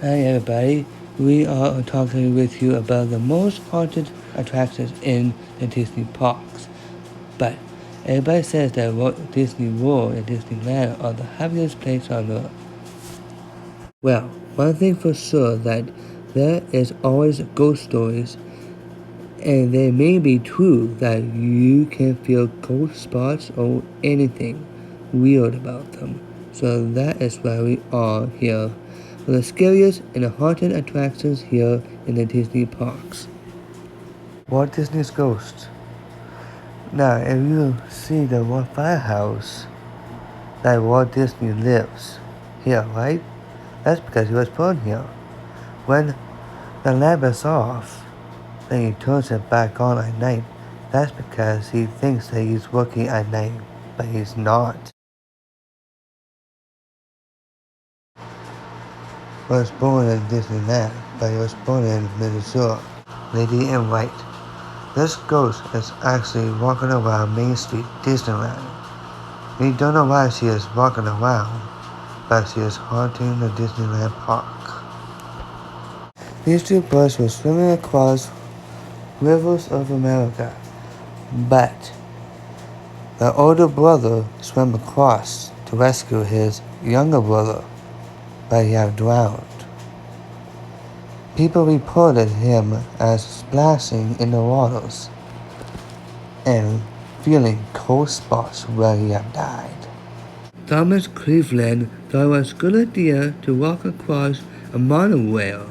Hi everybody, we are talking with you about the most haunted attractions in the Disney parks. But everybody says that Walt Disney World and Disneyland are the happiest place on earth. Well, one thing for sure that there is always ghost stories, and they may be true that you can feel ghost spots or anything weird about them. So that is why we are here for the scariest and the haunted attractions here in the Disney parks. Walt Disney's Ghost. Now, if you see the firehouse that Walt Disney lives here, right? That's because he was born here. When the lamp is off, then he turns it back on at night. That's because he thinks that he's working at night, but he's not. He was born in Disneyland, but he was born in Minnesota. Lady in White. This ghost is actually walking around Main Street, Disneyland. We don't know why she is walking around, but she is haunting the Disneyland park. These two boys were swimming across rivers of America, but the older brother swam across to rescue his younger brother, but he had drowned. People reported him as splashing in the waters and feeling cold spots where he had died. Thomas Cleveland thought it was a good idea to walk across a monorail,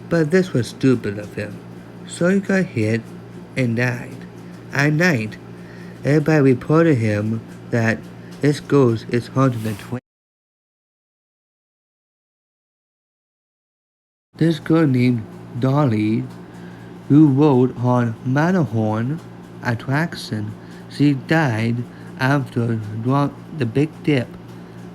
but this was stupid of him, so he got hit and died. At night, everybody reported him that this ghost is haunting the train. This girl named Dolly, who rode on Matterhorn attraction, she died after the Big Dip,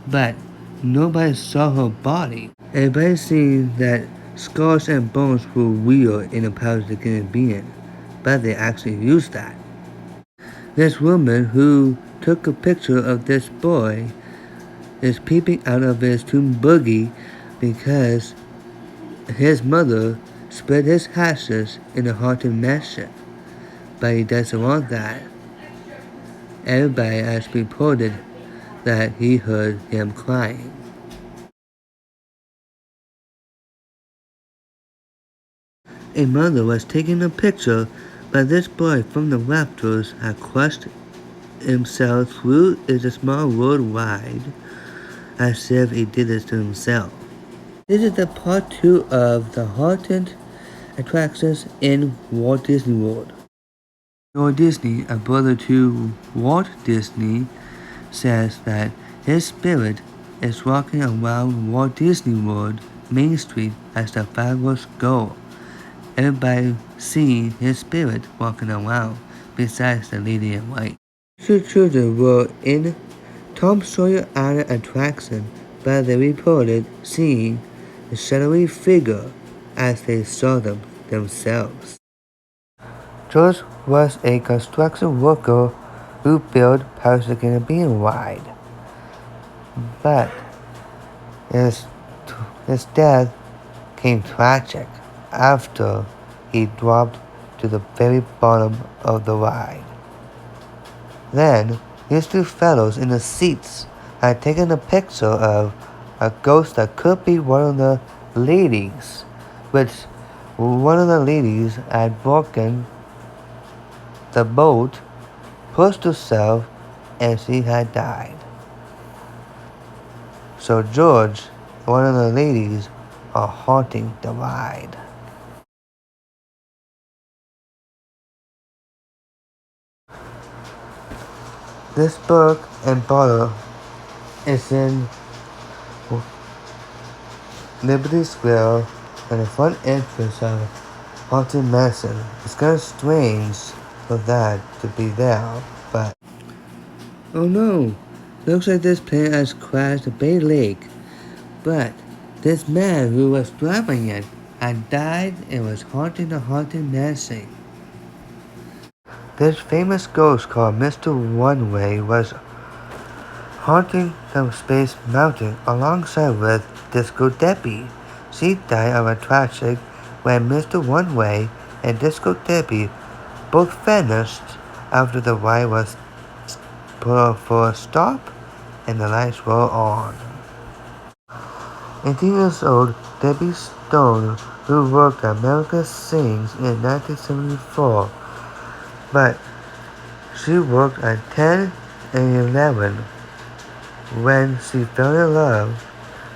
but nobody saw her body. Everybody seen that skulls and bones were real in the Pirates of the Caribbean, but they actually used that. This woman who took a picture of this boy is peeping out of his tomb boogie because his mother spread his ashes in a haunted mansion, but he doesn't want that. Everybody has reported that he heard him crying. A mother was taking a picture, but this boy from the rafters had crushed himself through a small road wide, as if he did this to himself. This is the part 2 of the haunted attractions in Walt Disney World. Walt Disney, a brother to Walt Disney, says that his spirit is walking around Walt Disney World Main Street as the fireworks go. Everybody seeing his spirit walking around besides the lady in white. Two children were in Tom Sawyer Island attraction, but they reported seeing a shadowy figure as they saw them themselves. George was a construction worker who built Pirates of the Caribbean ride, but his death came tragic after he dropped to the very bottom of the ride. Then, these two fellows in the seats had taken a picture of a ghost that could be one of the ladies, which one of the ladies had broken the boat, pushed herself, and she had died. So George, one of the ladies, are haunting the ride. This book and bottle is in Liberty Square and the front entrance of Haunted Mansion. It's kind of strange for that to be there, but oh no! Looks like this plane has crashed at Bay Lake, but this man who was driving it had died and was haunting the Haunted Mansion. This famous ghost called Mr. One-Way was haunting the Space Mountain alongside with Disco Debbie. She died of a tragic when Mr. One Way and Disco Debbie both vanished after the ride was put for a stop and the lights were on. 18 years old Debbie Stone, who worked at America Sings in 1974, but she worked at 10 and 11 when she fell in love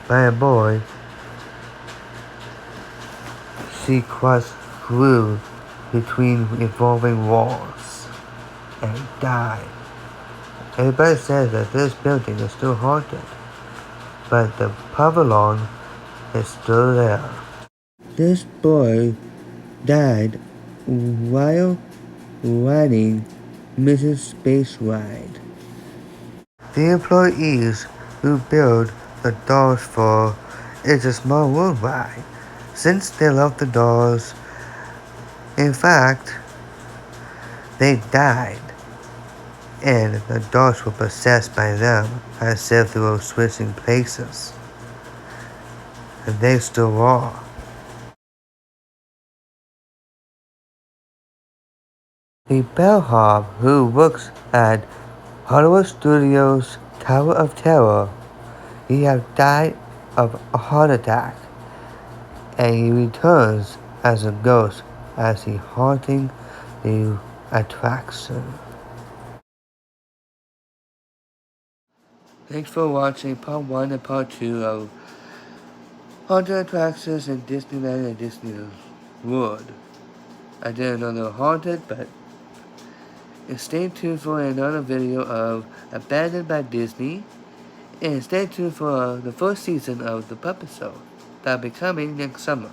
by a boy. She crossed through between evolving walls and died. Everybody says that this building is still haunted, but the pavilion is still there. This boy died while riding Mrs. Space Ride. The employees who build the dolls for It's a Small World ride, since they love the dolls, in fact, they died, and the dolls were possessed by them as if they were switching places, and they still are. The bellhop who works at Hollywood Studios' Tower of Terror, he has died of a heart attack, and he returns as a ghost as he haunting the attraction. Thanks for watching part 1 and part 2 of Haunted Attractions in Disneyland and Disney World. I didn't know they were haunted, but stay tuned for another video of Abandoned by Disney, and stay tuned for the first season of The Puppet Show that'll be coming next summer.